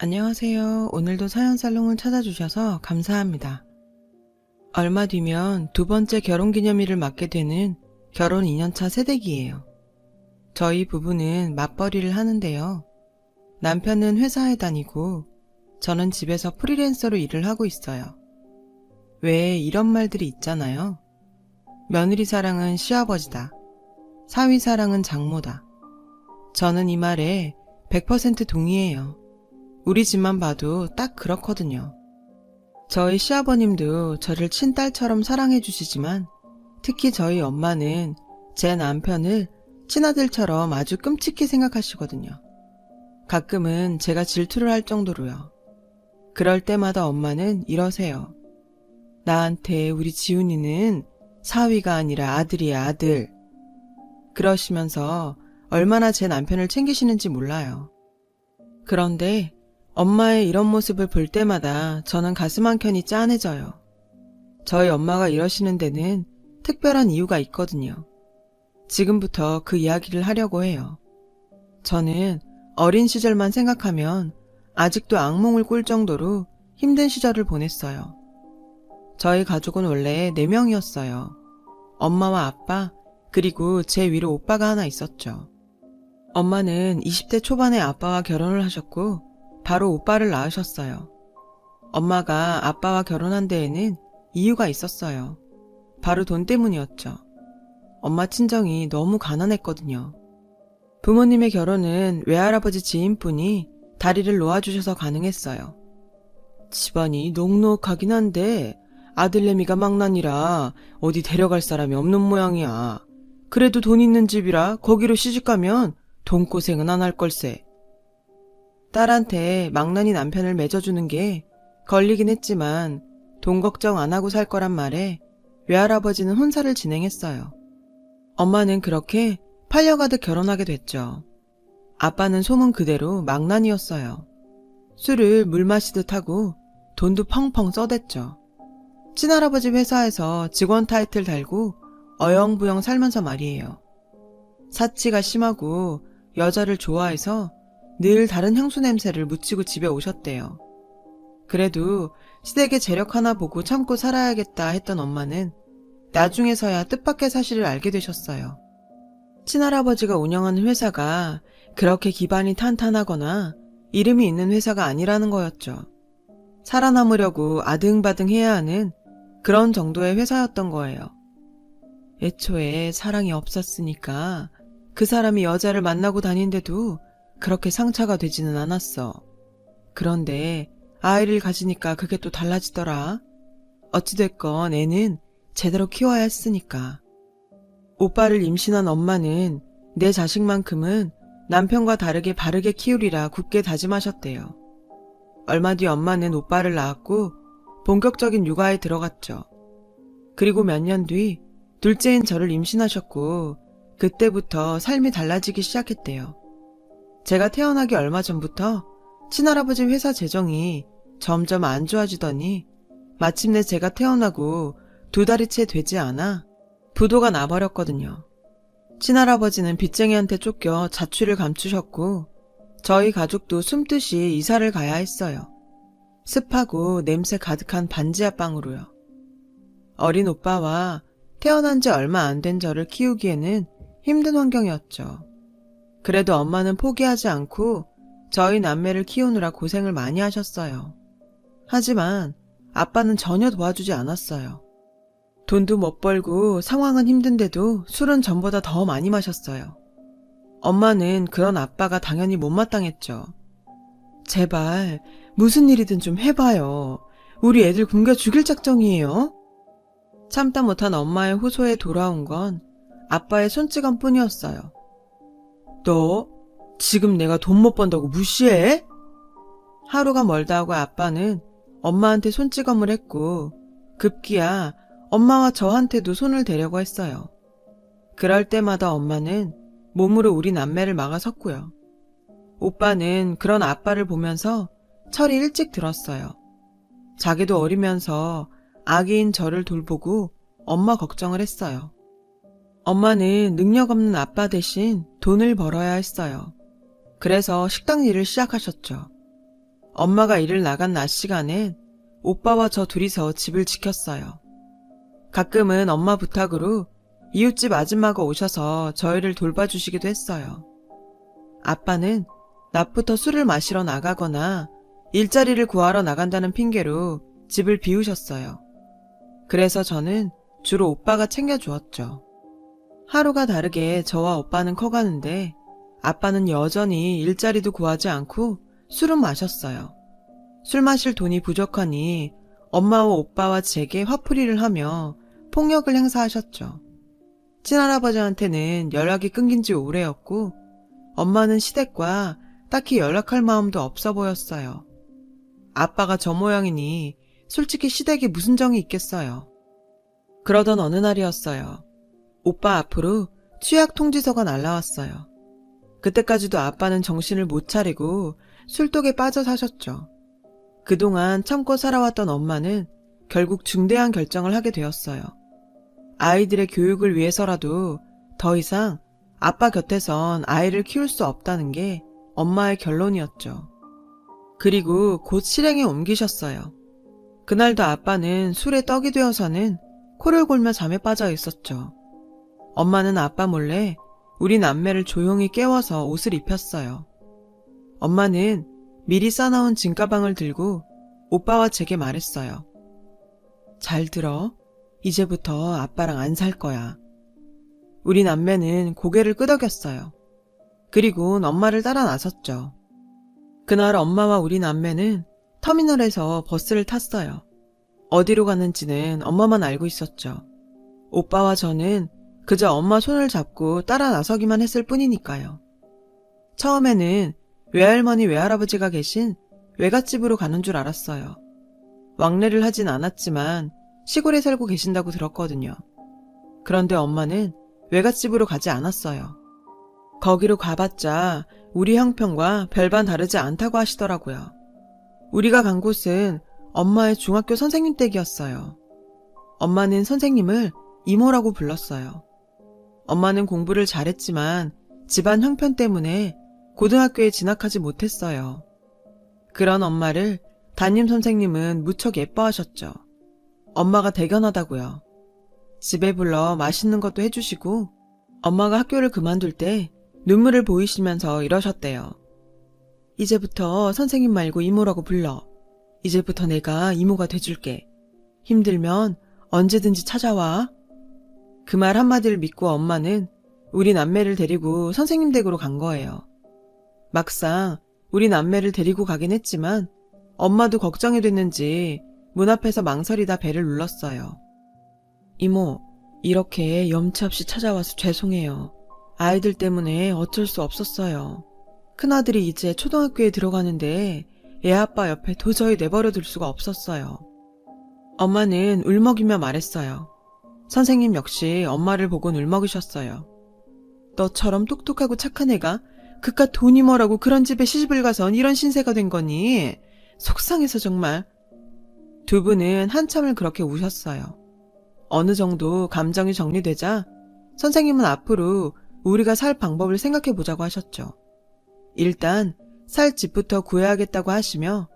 안녕하세요. 오늘도 사연살롱을 찾아주셔서 감사합니다. 얼마 뒤면 두 번째 결혼기념일을 맞게 되는 결혼 2년차 새댁이에요. 저희 부부는 맞벌이를 하는데요. 남편은 회사에 다니고 저는 집에서 프리랜서로 일을 하고 있어요. 왜 이런 말들이 있잖아요. 며느리 사랑은 시아버지다. 사위 사랑은 장모다. 저는 이 말에 100% 동의해요. 우리 집만 봐도 딱 그렇거든요. 저희 시아버님도 저를 친딸처럼 사랑해 주시지만 특히 저희 엄마는 제 남편을 친아들처럼 아주 끔찍히 생각하시거든요. 가끔은 제가 질투를 할 정도로요. 그럴 때마다 엄마는 이러세요. 나한테 우리 지훈이는 사위가 아니라 아들이야, 아들. 그러시면서 얼마나 제 남편을 챙기시는지 몰라요. 그런데 엄마의 이런 모습을 볼 때마다 저는 가슴 한켠이 짠해져요. 저희 엄마가 이러시는 데는 특별한 이유가 있거든요. 지금부터 그 이야기를 하려고 해요. 저는 어린 시절만 생각하면 아직도 악몽을 꿀 정도로 힘든 시절을 보냈어요. 저희 가족은 원래 4명이었어요. 엄마와 아빠, 그리고 제 위로 오빠가 하나 있었죠. 엄마는 20대 초반에 아빠와 결혼을 하셨고 바로 오빠를 낳으셨어요. 엄마가 아빠와 결혼한 데에는 이유가 있었어요. 바로 돈 때문이었죠. 엄마 친정이 너무 가난했거든요. 부모님의 결혼은 외할아버지 지인분이 다리를 놓아주셔서 가능했어요. 집안이 넉넉하긴 한데 아들내미가 망나니라 어디 데려갈 사람이 없는 모양이야. 그래도 돈 있는 집이라 거기로 시집가면 돈고생은 안 할 걸세. 딸한테 망나니 남편을 맺어주는 게 걸리긴 했지만 돈 걱정 안 하고 살 거란 말에 외할아버지는 혼사를 진행했어요. 엄마는 그렇게 팔려가듯 결혼하게 됐죠. 아빠는 소문 그대로 망나니였어요. 술을 물 마시듯 하고 돈도 펑펑 써댔죠. 친할아버지 회사에서 직원 타이틀 달고 어영부영 살면서 말이에요. 사치가 심하고 여자를 좋아해서 늘 다른 향수 냄새를 묻히고 집에 오셨대요. 그래도 시댁의 재력 하나 보고 참고 살아야겠다 했던 엄마는 나중에서야 뜻밖의 사실을 알게 되셨어요. 친할아버지가 운영하는 회사가 그렇게 기반이 탄탄하거나 이름이 있는 회사가 아니라는 거였죠. 살아남으려고 아등바등 해야 하는 그런 정도의 회사였던 거예요. 애초에 사랑이 없었으니까 그 사람이 여자를 만나고 다닌데도 그렇게 상처가 되지는 않았어. 그런데 아이를 가지니까 그게 또 달라지더라. 어찌됐건 애는 제대로 키워야 했으니까. 오빠를 임신한 엄마는 내 자식만큼은 남편과 다르게 바르게 키우리라 굳게 다짐하셨대요. 얼마 뒤 엄마는 오빠를 낳았고 본격적인 육아에 들어갔죠. 그리고 몇 년 뒤 둘째인 저를 임신하셨고 그때부터 삶이 달라지기 시작했대요. 제가 태어나기 얼마 전부터 친할아버지 회사 재정이 점점 안 좋아지더니 마침내 제가 태어나고 2달이 채 되지 않아 부도가 나버렸거든요. 친할아버지는 빚쟁이한테 쫓겨 자취를 감추셨고 저희 가족도 숨듯이 이사를 가야 했어요. 습하고 냄새 가득한 반지 앞방으로요. 어린 오빠와 태어난 지 얼마 안 된 저를 키우기에는 힘든 환경이었죠. 그래도 엄마는 포기하지 않고 저희 남매를 키우느라 고생을 많이 하셨어요. 하지만 아빠는 전혀 도와주지 않았어요. 돈도 못 벌고 상황은 힘든데도 술은 전보다 더 많이 마셨어요. 엄마는 그런 아빠가 당연히 못마땅했죠. 제발 무슨 일이든 좀 해봐요. 우리 애들 굶겨 죽일 작정이에요. 참다 못한 엄마의 호소에 돌아온 건 아빠의 손찌검 뿐이었어요. 너 지금 내가 돈 못 번다고 무시해? 하루가 멀다 하고 아빠는 엄마한테 손찌검을 했고 급기야 엄마와 저한테도 손을 대려고 했어요. 그럴 때마다 엄마는 몸으로 우리 남매를 막아섰고요. 오빠는 그런 아빠를 보면서 철이 일찍 들었어요. 자기도 어리면서 아기인 저를 돌보고 엄마 걱정을 했어요. 엄마는 능력 없는 아빠 대신 돈을 벌어야 했어요. 그래서 식당 일을 시작하셨죠. 엄마가 일을 나간 낮 시간엔 오빠와 저 둘이서 집을 지켰어요. 가끔은 엄마 부탁으로 이웃집 아줌마가 오셔서 저희를 돌봐주시기도 했어요. 아빠는 낮부터 술을 마시러 나가거나 일자리를 구하러 나간다는 핑계로 집을 비우셨어요. 그래서 저는 주로 오빠가 챙겨주었죠. 하루가 다르게 저와 오빠는 커가는데 아빠는 여전히 일자리도 구하지 않고 술은 마셨어요. 술 마실 돈이 부족하니 엄마와 오빠와 제게 화풀이를 하며 폭력을 행사하셨죠. 친할아버지한테는 연락이 끊긴 지 오래였고 엄마는 시댁과 딱히 연락할 마음도 없어 보였어요. 아빠가 저 모양이니 솔직히 시댁에 무슨 정이 있겠어요. 그러던 어느 날이었어요. 오빠 앞으로 취약 통지서가 날라왔어요. 그때까지도 아빠는 정신을 못 차리고 술독에 빠져 사셨죠. 그동안 참고 살아왔던 엄마는 결국 중대한 결정을 하게 되었어요. 아이들의 교육을 위해서라도 더 이상 아빠 곁에선 아이를 키울 수 없다는 게 엄마의 결론이었죠. 그리고 곧 실행에 옮기셨어요. 그날도 아빠는 술에 떡이 되어서는 코를 골며 잠에 빠져 있었죠. 엄마는 아빠 몰래 우리 남매를 조용히 깨워서 옷을 입혔어요. 엄마는 미리 싸놓은 짐가방을 들고 오빠와 제게 말했어요. 잘 들어. 이제부터 아빠랑 안 살 거야. 우리 남매는 고개를 끄덕였어요. 그리곤 엄마를 따라 나섰죠. 그날 엄마와 우리 남매는 터미널에서 버스를 탔어요. 어디로 가는지는 엄마만 알고 있었죠. 오빠와 저는 그저 엄마 손을 잡고 따라 나서기만 했을 뿐이니까요. 처음에는 외할머니 외할아버지가 계신 외갓집으로 가는 줄 알았어요. 왕래를 하진 않았지만 시골에 살고 계신다고 들었거든요. 그런데 엄마는 외갓집으로 가지 않았어요. 거기로 가봤자 우리 형편과 별반 다르지 않다고 하시더라고요. 우리가 간 곳은 엄마의 중학교 선생님 댁이었어요. 엄마는 선생님을 이모라고 불렀어요. 엄마는 공부를 잘했지만 집안 형편 때문에 고등학교에 진학하지 못했어요. 그런 엄마를 담임 선생님은 무척 예뻐하셨죠. 엄마가 대견하다고요. 집에 불러 맛있는 것도 해주시고 엄마가 학교를 그만둘 때 눈물을 보이시면서 이러셨대요. 이제부터 선생님 말고 이모라고 불러. 이제부터 내가 이모가 돼줄게. 힘들면 언제든지 찾아와. 그 말 한마디를 믿고 엄마는 우리 남매를 데리고 선생님 댁으로 간 거예요. 막상 우리 남매를 데리고 가긴 했지만 엄마도 걱정이 됐는지 문 앞에서 망설이다 배를 눌렀어요. 이모, 이렇게 염치 없이 찾아와서 죄송해요. 아이들 때문에 어쩔 수 없었어요. 큰아들이 이제 초등학교에 들어가는데 애 아빠 옆에 도저히 내버려 둘 수가 없었어요. 엄마는 울먹이며 말했어요. 선생님 역시 엄마를 보곤 울먹이셨어요. 너처럼 똑똑하고 착한 애가 그깟 돈이 뭐라고 그런 집에 시집을 가선 이런 신세가 된 거니? 속상해서 정말. 두 분은 한참을 그렇게 우셨어요. 어느 정도 감정이 정리되자 선생님은 앞으로 우리가 살 방법을 생각해 보자고 하셨죠. 일단 살 집부터 구해야겠다고 하시며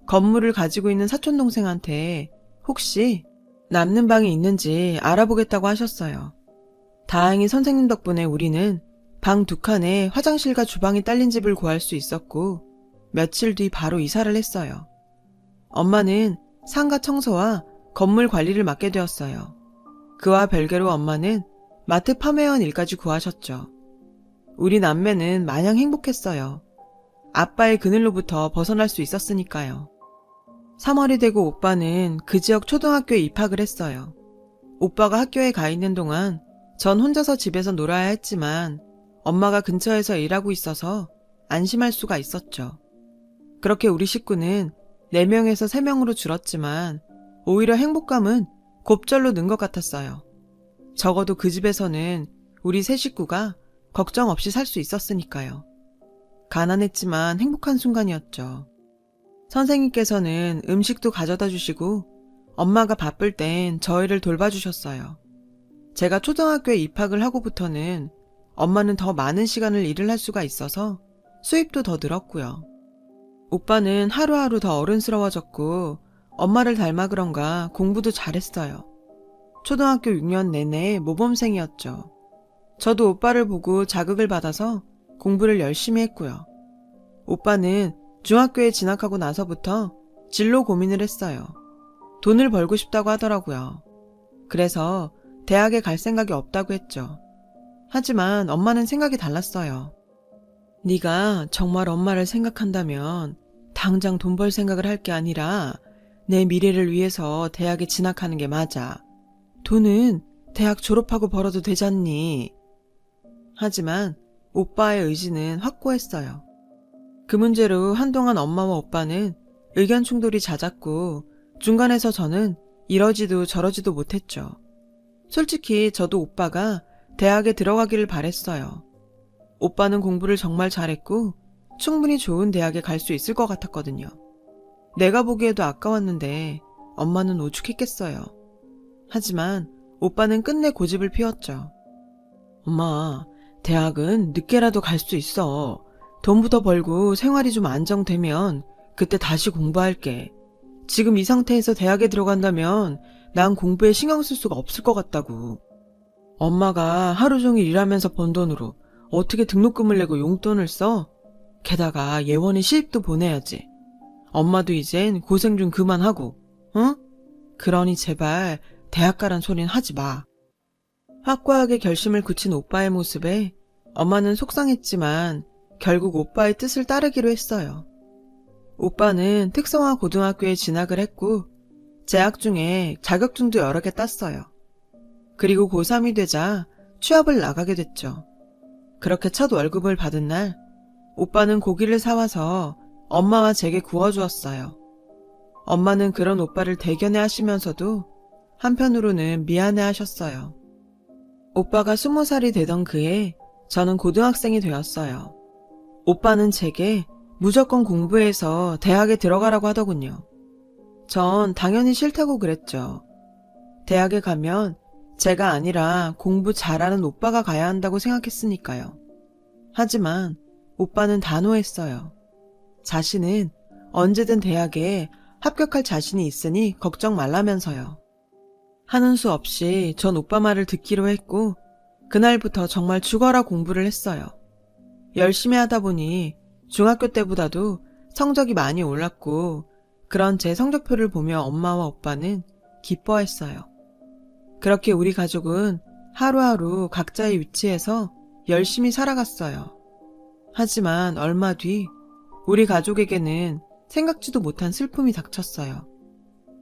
건물을 가지고 있는 사촌동생한테 혹시 남는 방이 있는지 알아보겠다고 하셨어요. 다행히 선생님 덕분에 우리는 방 2칸에 화장실과 주방이 딸린 집을 구할 수 있었고 며칠 뒤 바로 이사를 했어요. 엄마는 상가 청소와 건물 관리를 맡게 되었어요. 그와 별개로 엄마는 마트 판매원 일까지 구하셨죠. 우리 남매는 마냥 행복했어요. 아빠의 그늘로부터 벗어날 수 있었으니까요. 3월이 되고 오빠는 그 지역 초등학교에 입학을 했어요. 오빠가 학교에 가 있는 동안 전 혼자서 집에서 놀아야 했지만 엄마가 근처에서 일하고 있어서 안심할 수가 있었죠. 그렇게 우리 식구는 4명에서 3명으로 줄었지만 오히려 행복감은 곱절로 는 것 같았어요. 적어도 그 집에서는 우리 세 식구가 걱정 없이 살 수 있었으니까요. 가난했지만 행복한 순간이었죠. 선생님께서는 음식도 가져다 주시고 엄마가 바쁠 땐 저희를 돌봐주셨어요. 제가 초등학교에 입학을 하고부터는 엄마는 더 많은 시간을 일을 할 수가 있어서 수입도 더 늘었고요. 오빠는 하루하루 더 어른스러워졌고 엄마를 닮아 그런가 공부도 잘했어요. 초등학교 6년 내내 모범생이었죠. 저도 오빠를 보고 자극을 받아서 공부를 열심히 했고요. 오빠는 중학교에 진학하고 나서부터 진로 고민을 했어요. 돈을 벌고 싶다고 하더라고요. 그래서 대학에 갈 생각이 없다고 했죠. 하지만 엄마는 생각이 달랐어요. 네가 정말 엄마를 생각한다면 당장 돈 벌 생각을 할 게 아니라 내 미래를 위해서 대학에 진학하는 게 맞아. 돈은 대학 졸업하고 벌어도 되잖니. 하지만 오빠의 의지는 확고했어요. 그 문제로 한동안 엄마와 오빠는 의견 충돌이 잦았고 중간에서 저는 이러지도 저러지도 못했죠. 솔직히 저도 오빠가 대학에 들어가기를 바랬어요. 오빠는 공부를 정말 잘했고 충분히 좋은 대학에 갈 수 있을 것 같았거든요. 내가 보기에도 아까웠는데 엄마는 오죽했겠어요. 하지만 오빠는 끝내 고집을 피웠죠. 엄마, 대학은 늦게라도 갈 수 있어. 돈부터 벌고 생활이 좀 안정되면 그때 다시 공부할게. 지금 이 상태에서 대학에 들어간다면 난 공부에 신경 쓸 수가 없을 것 같다고. 엄마가 하루 종일 일하면서 번 돈으로 어떻게 등록금을 내고 용돈을 써? 게다가 예원이 시집도 보내야지. 엄마도 이젠 고생 좀 그만하고, 응? 그러니 제발 대학 가란 소린 하지 마. 확고하게 결심을 굳힌 오빠의 모습에 엄마는 속상했지만 결국 오빠의 뜻을 따르기로 했어요. 오빠는 특성화 고등학교에 진학을 했고 재학 중에 자격증도 여러 개 땄어요. 그리고 고3이 되자 취업을 나가게 됐죠. 그렇게 첫 월급을 받은 날 오빠는 고기를 사와서 엄마와 제게 구워주었어요. 엄마는 그런 오빠를 대견해 하시면서도 한편으로는 미안해 하셨어요. 오빠가 20살이 되던 그해 저는 고등학생이 되었어요. 오빠는 제게 무조건 공부해서 대학에 들어가라고 하더군요. 전 당연히 싫다고 그랬죠. 대학에 가면 제가 아니라 공부 잘하는 오빠가 가야 한다고 생각했으니까요. 하지만 오빠는 단호했어요. 자신은 언제든 대학에 합격할 자신이 있으니 걱정 말라면서요. 하는 수 없이 전 오빠 말을 듣기로 했고 그날부터 정말 죽어라 공부를 했어요. 열심히 하다 보니 중학교 때보다도 성적이 많이 올랐고 그런 제 성적표를 보며 엄마와 오빠는 기뻐했어요. 그렇게 우리 가족은 하루하루 각자의 위치에서 열심히 살아갔어요. 하지만 얼마 뒤 우리 가족에게는 생각지도 못한 슬픔이 닥쳤어요.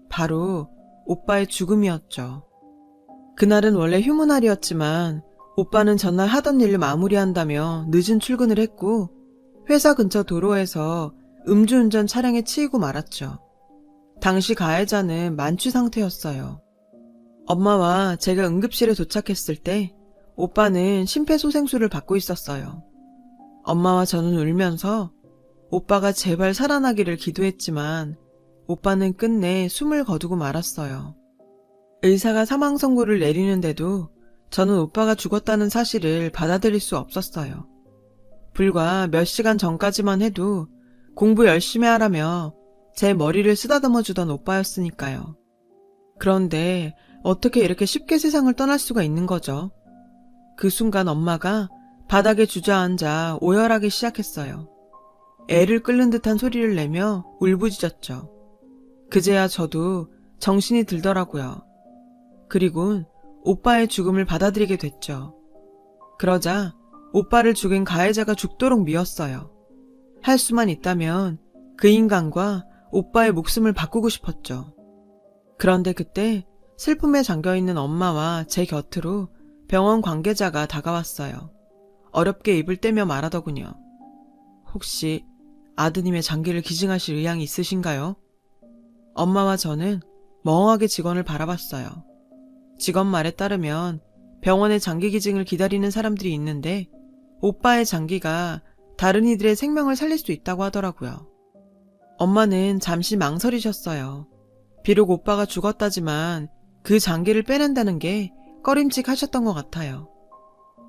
바로 오빠의 죽음이었죠. 그날은 원래 휴무날이었지만 오빠는 전날 하던 일을 마무리한다며 늦은 출근을 했고 회사 근처 도로에서 음주운전 차량에 치이고 말았죠. 당시 가해자는 만취 상태였어요. 엄마와 제가 응급실에 도착했을 때 오빠는 심폐소생술을 받고 있었어요. 엄마와 저는 울면서 오빠가 제발 살아나기를 기도했지만 오빠는 끝내 숨을 거두고 말았어요. 의사가 사망 선고를 내리는데도 저는 오빠가 죽었다는 사실을 받아들일 수 없었어요. 불과 몇 시간 전까지만 해도 공부 열심히 하라며 제 머리를 쓰다듬어 주던 오빠였으니까요. 그런데 어떻게 이렇게 쉽게 세상을 떠날 수가 있는 거죠? 그 순간 엄마가 바닥에 주저앉아 오열하기 시작했어요. 애를 끓는 듯한 소리를 내며 울부짖었죠. 그제야 저도 정신이 들더라고요. 그리곤 오빠의 죽음을 받아들이게 됐죠. 그러자 오빠를 죽인 가해자가 죽도록 미웠어요. 할 수만 있다면 그 인간과 오빠의 목숨을 바꾸고 싶었죠. 그런데 그때 슬픔에 잠겨있는 엄마와 제 곁으로 병원 관계자가 다가왔어요. 어렵게 입을 떼며 말하더군요. 혹시 아드님의 장기를 기증하실 의향이 있으신가요? 엄마와 저는 멍하게 직원을 바라봤어요. 직원 말에 따르면 병원에 장기 기증을 기다리는 사람들이 있는데 오빠의 장기가 다른 이들의 생명을 살릴 수 있다고 하더라고요. 엄마는 잠시 망설이셨어요. 비록 오빠가 죽었다지만 그 장기를 빼낸다는 게 꺼림칙하셨던 것 같아요.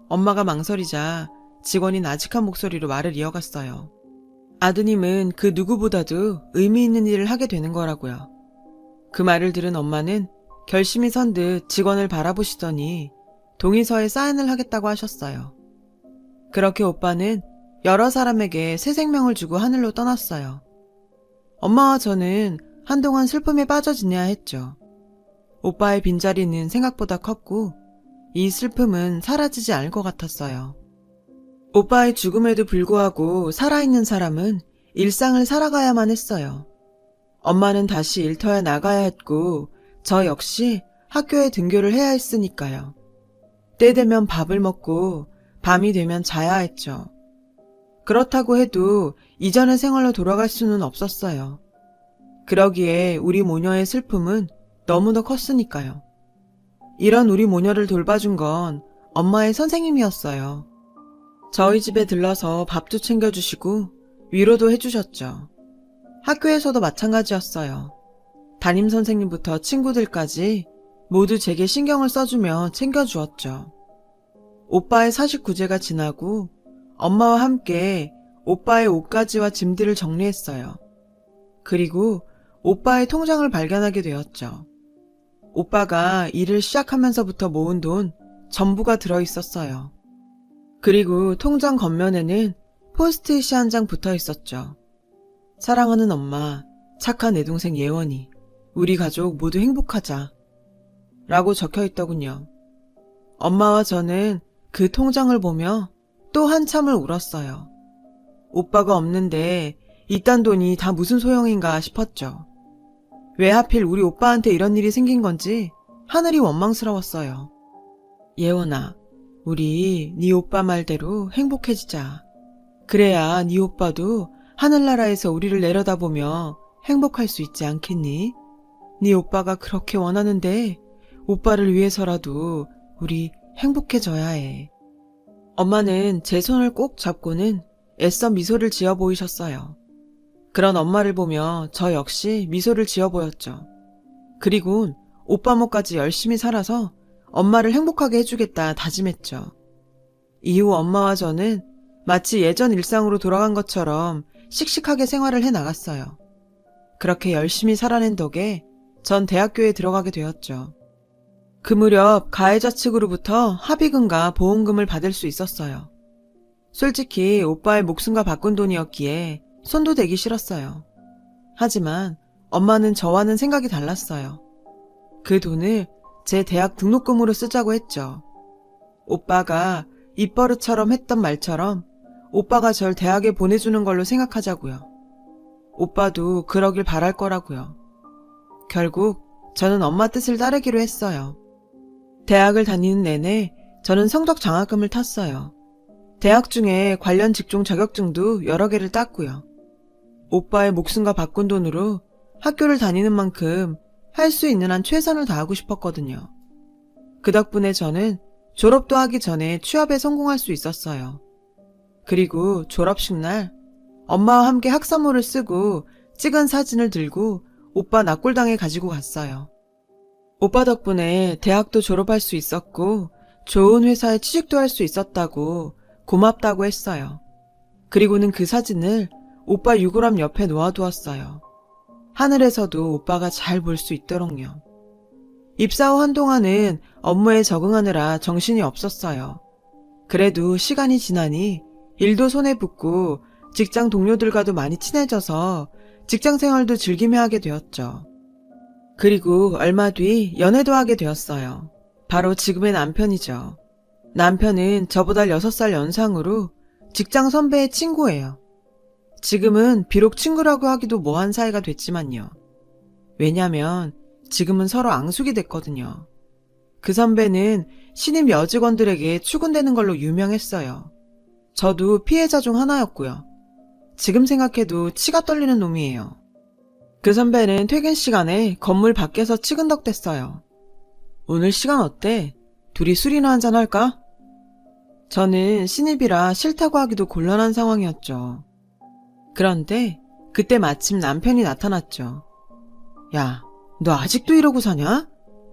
엄마가 망설이자 직원이 나직한 목소리로 말을 이어갔어요. 아드님은 그 누구보다도 의미 있는 일을 하게 되는 거라고요. 그 말을 들은 엄마는 결심이 선 듯 직원을 바라보시더니 동의서에 사인을 하겠다고 하셨어요. 그렇게 오빠는 여러 사람에게 새 생명을 주고 하늘로 떠났어요. 엄마와 저는 한동안 슬픔에 빠져 지내야 했죠. 오빠의 빈자리는 생각보다 컸고 이 슬픔은 사라지지 않을 것 같았어요. 오빠의 죽음에도 불구하고 살아있는 사람은 일상을 살아가야만 했어요. 엄마는 다시 일터에 나가야 했고 저 역시 학교에 등교를 해야 했으니까요. 때 되면 밥을 먹고 밤이 되면 자야 했죠. 그렇다고 해도 이전의 생활로 돌아갈 수는 없었어요. 그러기에 우리 모녀의 슬픔은 너무도 컸으니까요. 이런 우리 모녀를 돌봐준 건 엄마의 선생님이었어요. 저희 집에 들러서 밥도 챙겨주시고 위로도 해주셨죠. 학교에서도 마찬가지였어요. 담임 선생님부터 친구들까지 모두 제게 신경을 써주며 챙겨주었죠. 오빠의 49제가 지나고 엄마와 함께 오빠의 옷가지와 짐들을 정리했어요. 그리고 오빠의 통장을 발견하게 되었죠. 오빠가 일을 시작하면서부터 모은 돈 전부가 들어있었어요. 그리고 통장 겉면에는 포스트잇이 한 장 붙어 있었죠. 사랑하는 엄마, 착한 내 동생 예원이, 우리 가족 모두 행복하자 라고 적혀 있더군요. 엄마와 저는 그 통장을 보며 또 한참을 울었어요. 오빠가 없는데 이딴 돈이 다 무슨 소용인가 싶었죠. 왜 하필 우리 오빠한테 이런 일이 생긴 건지 하늘이 원망스러웠어요. 예원아, 우리 네 오빠 말대로 행복해지자. 그래야 네 오빠도 하늘나라에서 우리를 내려다보며 행복할 수 있지 않겠니? 네 오빠가 그렇게 원하는데 오빠를 위해서라도 우리 행복해져야 해. 엄마는 제 손을 꼭 잡고는 애써 미소를 지어 보이셨어요. 그런 엄마를 보며 저 역시 미소를 지어 보였죠. 그리곤 오빠 몫까지 열심히 살아서 엄마를 행복하게 해주겠다 다짐했죠. 이후 엄마와 저는 마치 예전 일상으로 돌아간 것처럼 씩씩하게 생활을 해나갔어요. 그렇게 열심히 살아낸 덕에 전 대학교에 들어가게 되었죠. 그 무렵 가해자 측으로부터 합의금과 보험금을 받을 수 있었어요. 솔직히 오빠의 목숨과 바꾼 돈이었기에 손도 대기 싫었어요. 하지만 엄마는 저와는 생각이 달랐어요. 그 돈을 제 대학 등록금으로 쓰자고 했죠. 오빠가 입버릇처럼 했던 말처럼 오빠가 절 대학에 보내주는 걸로 생각하자고요. 오빠도 그러길 바랄 거라고요. 결국 저는 엄마 뜻을 따르기로 했어요. 대학을 다니는 내내 저는 성적 장학금을 탔어요. 대학 중에 관련 직종 자격증도 여러 개를 땄고요. 오빠의 목숨과 바꾼 돈으로 학교를 다니는 만큼 할 수 있는 한 최선을 다하고 싶었거든요. 그 덕분에 저는 졸업도 하기 전에 취업에 성공할 수 있었어요. 그리고 졸업식 날 엄마와 함께 학사모를 쓰고 찍은 사진을 들고 오빠 납골당에 가지고 갔어요. 오빠 덕분에 대학도 졸업할 수 있었고 좋은 회사에 취직도 할 수 있었다고 고맙다고 했어요. 그리고는 그 사진을 오빠 유골함 옆에 놓아두었어요. 하늘에서도 오빠가 잘 볼 수 있도록요. 입사 후 한동안은 업무에 적응하느라 정신이 없었어요. 그래도 시간이 지나니 일도 손에 붙고 직장 동료들과도 많이 친해져서 직장 생활도 즐기며 하게 되었죠. 그리고 얼마 뒤 연애도 하게 되었어요. 바로 지금의 남편이죠. 남편은 저보다 6살 연상으로 직장 선배의 친구예요. 지금은 비록 친구라고 하기도 뭐한 사이가 됐지만요. 왜냐면 지금은 서로 앙숙이 됐거든요. 그 선배는 신입 여직원들에게 추근되는 걸로 유명했어요. 저도 피해자 중 하나였고요. 지금 생각해도 치가 떨리는 놈이에요. 그 선배는 퇴근 시간에 건물 밖에서 치근덕댔어요. 오늘 시간 어때? 둘이 술이나 한잔 할까? 저는 신입이라 싫다고 하기도 곤란한 상황이었죠. 그런데 그때 마침 남편이 나타났죠. 야, 너 아직도 이러고 사냐?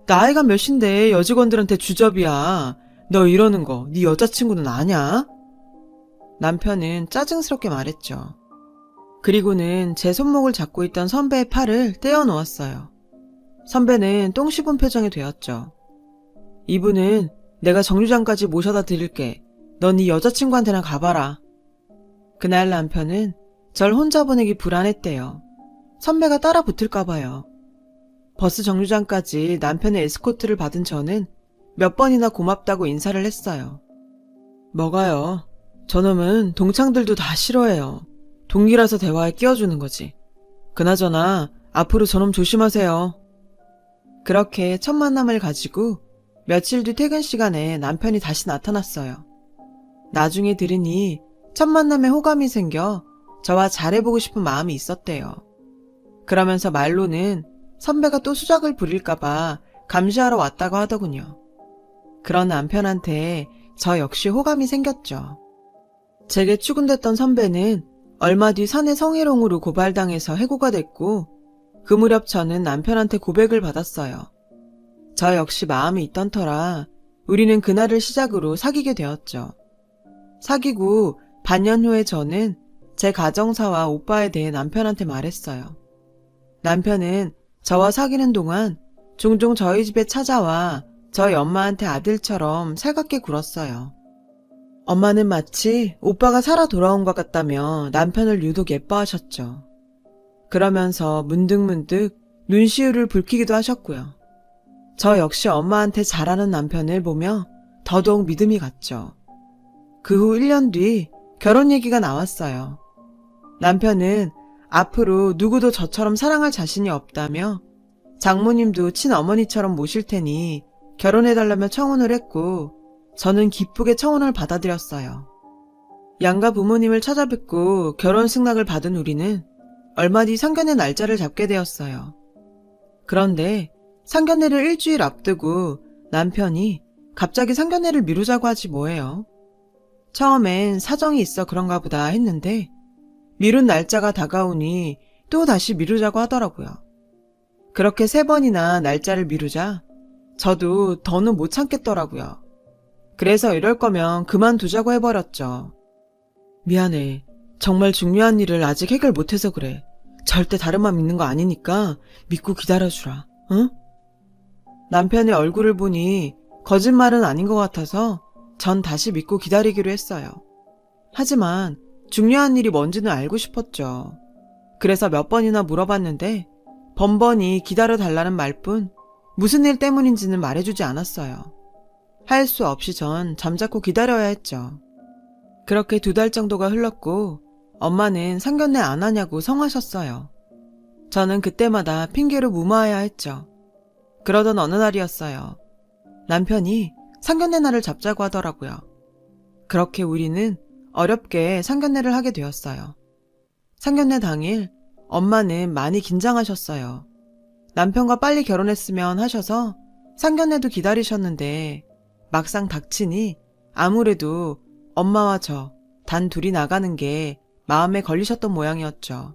나이가 몇인데 여직원들한테 주접이야. 너 이러는 거 네 여자친구는 아냐? 남편은 짜증스럽게 말했죠. 그리고는 제 손목을 잡고 있던 선배의 팔을 떼어 놓았어요. 선배는 똥 씹은 표정이 되었죠. 이분은 내가 정류장까지 모셔다 드릴게. 넌 네 여자친구한테나 가봐라. 그날 남편은 절 혼자 보내기 불안했대요. 선배가 따라 붙을까봐요. 버스 정류장까지 남편의 에스코트를 받은 저는 몇 번이나 고맙다고 인사를 했어요. 뭐가요? 저놈은 동창들도 다 싫어해요. 동기라서 대화에 끼워주는 거지. 그나저나 앞으로 저놈 조심하세요. 그렇게 첫 만남을 가지고 며칠 뒤 퇴근 시간에 남편이 다시 나타났어요. 나중에 들으니 첫 만남에 호감이 생겨 저와 잘해보고 싶은 마음이 있었대요. 그러면서 말로는 선배가 또 수작을 부릴까봐 감시하러 왔다고 하더군요. 그런 남편한테 저 역시 호감이 생겼죠. 제게 추근댔던 선배는 얼마 뒤 사내 성희롱으로 고발당해서 해고가 됐고 그 무렵 저는 남편한테 고백을 받았어요. 저 역시 마음이 있던 터라 우리는 그날을 시작으로 사귀게 되었죠. 사귀고 반년 후에 저는 제 가정사와 오빠에 대해 남편한테 말했어요. 남편은 저와 사귀는 동안 종종 저희 집에 찾아와 저희 엄마한테 아들처럼 살갑게 굴었어요. 엄마는 마치 오빠가 살아 돌아온 것 같다며 남편을 유독 예뻐하셨죠. 그러면서 문득문득 눈시울을 붉히기도 하셨고요. 저 역시 엄마한테 잘하는 남편을 보며 더더욱 믿음이 갔죠. 그 후 1년 뒤 결혼 얘기가 나왔어요. 남편은 앞으로 누구도 저처럼 사랑할 자신이 없다며 장모님도 친어머니처럼 모실 테니 결혼해달라며 청혼을 했고 저는 기쁘게 청혼을 받아들였어요. 양가 부모님을 찾아뵙고 결혼 승낙을 받은 우리는 얼마 뒤 상견례 날짜를 잡게 되었어요. 그런데 상견례를 일주일 앞두고 남편이 갑자기 상견례를 미루자고 하지 뭐예요. 처음엔 사정이 있어 그런가 보다 했는데 미룬 날짜가 다가오니 또 다시 미루자고 하더라고요. 그렇게 3번이나 날짜를 미루자 저도 더는 못 참겠더라고요. 그래서 이럴 거면 그만두자고 해버렸죠. 미안해. 정말 중요한 일을 아직 해결 못해서 그래. 절대 다른 맘 있는 거 아니니까 믿고 기다려주라. 응? 남편의 얼굴을 보니 거짓말은 아닌 것 같아서 전 다시 믿고 기다리기로 했어요. 하지만 중요한 일이 뭔지는 알고 싶었죠. 그래서 몇 번이나 물어봤는데 번번이 기다려달라는 말뿐 무슨 일 때문인지는 말해주지 않았어요. 할 수 없이 전 잠자코 기다려야 했죠. 그렇게 2달 정도가 흘렀고 엄마는 상견례 안 하냐고 성하셨어요. 저는 그때마다 핑계로 무마해야 했죠. 그러던 어느 날이었어요. 남편이 상견례 날을 잡자고 하더라고요. 그렇게 우리는 어렵게 상견례를 하게 되었어요. 상견례 당일 엄마는 많이 긴장하셨어요. 남편과 빨리 결혼했으면 하셔서 상견례도 기다리셨는데 막상 닥치니 아무래도 엄마와 저 단 둘이 나가는 게 마음에 걸리셨던 모양이었죠.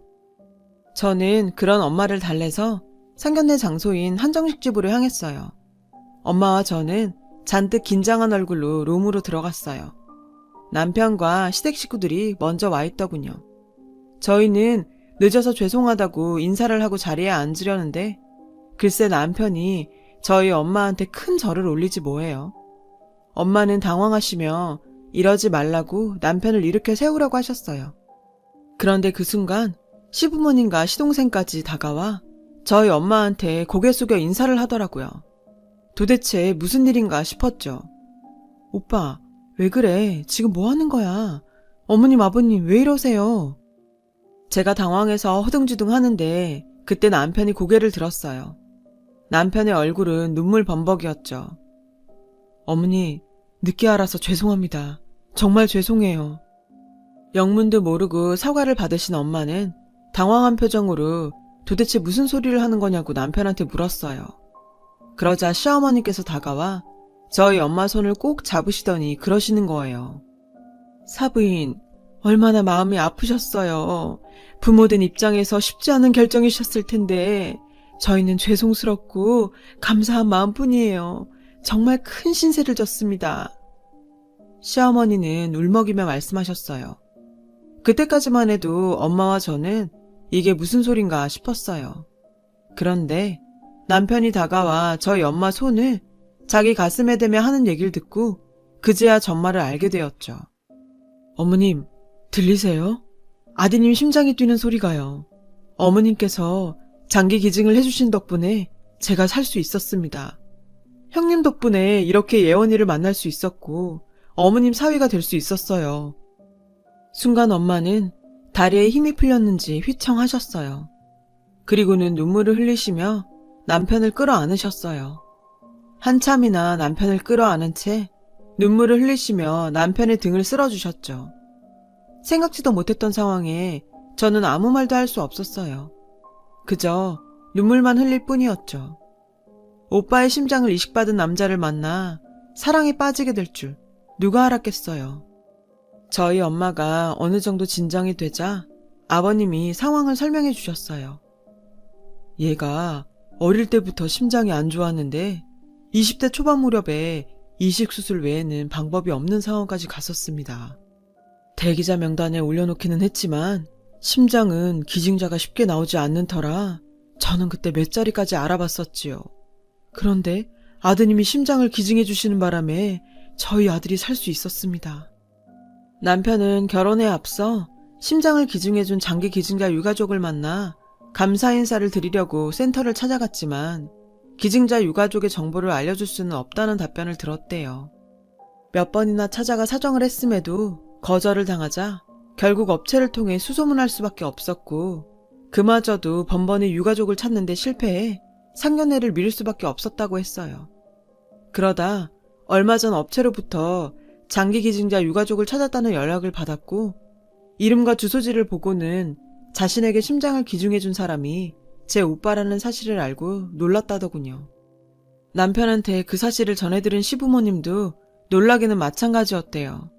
저는 그런 엄마를 달래서 상견례 장소인 한정식집으로 향했어요. 엄마와 저는 잔뜩 긴장한 얼굴로 룸으로 들어갔어요. 남편과 시댁 식구들이 먼저 와 있더군요. 저희는 늦어서 죄송하다고 인사를 하고 자리에 앉으려는데 글쎄 남편이 저희 엄마한테 큰 절을 올리지 뭐예요. 엄마는 당황하시며 이러지 말라고 남편을 일으켜 세우라고 하셨어요. 그런데 그 순간 시부모님과 시동생까지 다가와 저희 엄마한테 고개 숙여 인사를 하더라고요. 도대체 무슨 일인가 싶었죠. 오빠, 왜 그래? 지금 뭐 하는 거야? 어머님, 아버님, 왜 이러세요? 제가 당황해서 허둥지둥 하는데 그때 남편이 고개를 들었어요. 남편의 얼굴은 눈물 범벅이었죠. 어머니, 늦게 알아서 죄송합니다. 정말 죄송해요. 영문도 모르고 사과를 받으신 엄마는 당황한 표정으로 도대체 무슨 소리를 하는 거냐고 남편한테 물었어요. 그러자 시어머니께서 다가와 저희 엄마 손을 꼭 잡으시더니 그러시는 거예요. 사부인, 얼마나 마음이 아프셨어요. 부모된 입장에서 쉽지 않은 결정이셨을 텐데 저희는 죄송스럽고 감사한 마음뿐이에요. 정말 큰 신세를 졌습니다. 시어머니는 울먹이며 말씀하셨어요. 그때까지만 해도 엄마와 저는 이게 무슨 소린가 싶었어요. 그런데 남편이 다가와 저희 엄마 손을 자기 가슴에 대며 하는 얘기를 듣고 그제야 전말을 알게 되었죠. 어머님, 들리세요? 아드님 심장이 뛰는 소리가요. 어머님께서 장기 기증을 해주신 덕분에 제가 살 수 있었습니다. 형님 덕분에 이렇게 예원이를 만날 수 있었고 어머님 사위가 될 수 있었어요. 순간 엄마는 다리에 힘이 풀렸는지 휘청하셨어요. 그리고는 눈물을 흘리시며 남편을 끌어안으셨어요. 한참이나 남편을 끌어안은 채 눈물을 흘리시며 남편의 등을 쓸어주셨죠. 생각지도 못했던 상황에 저는 아무 말도 할 수 없었어요. 그저 눈물만 흘릴 뿐이었죠. 오빠의 심장을 이식받은 남자를 만나 사랑에 빠지게 될 줄 누가 알았겠어요. 저희 엄마가 어느 정도 진정이 되자 아버님이 상황을 설명해 주셨어요. 얘가 어릴 때부터 심장이 안 좋았는데 20대 초반 무렵에 이식수술 외에는 방법이 없는 상황까지 갔었습니다. 대기자 명단에 올려놓기는 했지만 심장은 기증자가 쉽게 나오지 않는 터라 저는 그때 몇 자리까지 알아봤었지요. 그런데 아드님이 심장을 기증해 주시는 바람에 저희 아들이 살 수 있었습니다. 남편은 결혼에 앞서 심장을 기증해준 장기 기증자 유가족을 만나 감사 인사를 드리려고 센터를 찾아갔지만 기증자 유가족의 정보를 알려줄 수는 없다는 답변을 들었대요. 몇 번이나 찾아가 사정을 했음에도 거절을 당하자 결국 업체를 통해 수소문할 수밖에 없었고 그마저도 번번이 유가족을 찾는데 실패해 상견례를 미룰 수밖에 없었다고 했어요. 그러다 얼마 전 업체로부터 장기 기증자 유가족을 찾았다는 연락을 받았고 이름과 주소지를 보고는 자신에게 심장을 기증해준 사람이 제 오빠라는 사실을 알고 놀랐다더군요. 남편한테 그 사실을 전해들은 시부모님도 놀라기는 마찬가지였대요.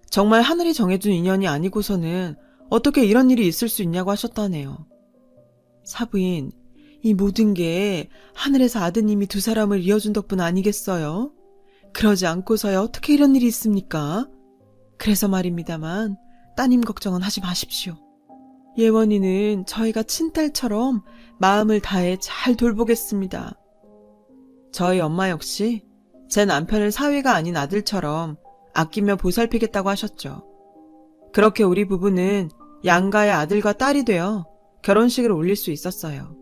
정말 하늘이 정해준 인연이 아니고서는 어떻게 이런 일이 있을 수 있냐고 하셨다네요. 사부인, 이 모든 게 하늘에서 아드님이 두 사람을 이어준 덕분 아니겠어요? 그러지 않고서야 어떻게 이런 일이 있습니까? 그래서 말입니다만 따님 걱정은 하지 마십시오. 예원이는 저희가 친딸처럼 마음을 다해 잘 돌보겠습니다. 저희 엄마 역시 제 남편을 사위가 아닌 아들처럼 아끼며 보살피겠다고 하셨죠. 그렇게 우리 부부는 양가의 아들과 딸이 되어 결혼식을 올릴 수 있었어요.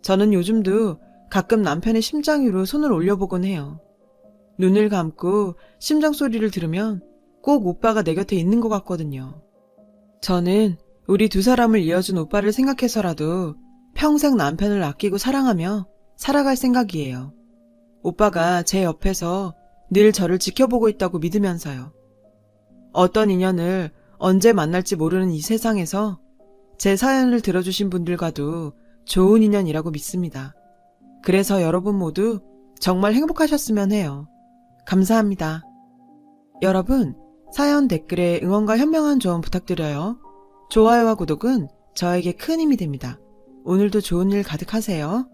저는 요즘도 가끔 남편의 심장 위로 손을 올려보곤 해요. 눈을 감고 심장 소리를 들으면 꼭 오빠가 내 곁에 있는 것 같거든요. 저는 우리 두 사람을 이어준 오빠를 생각해서라도 평생 남편을 아끼고 사랑하며 살아갈 생각이에요. 오빠가 제 옆에서 늘 저를 지켜보고 있다고 믿으면서요. 어떤 인연을 언제 만날지 모르는 이 세상에서 제 사연을 들어주신 분들과도 좋은 인연이라고 믿습니다. 그래서 여러분 모두 정말 행복하셨으면 해요. 감사합니다. 여러분, 사연 댓글에 응원과 현명한 조언 부탁드려요. 좋아요와 구독은 저에게 큰 힘이 됩니다. 오늘도 좋은 일 가득하세요.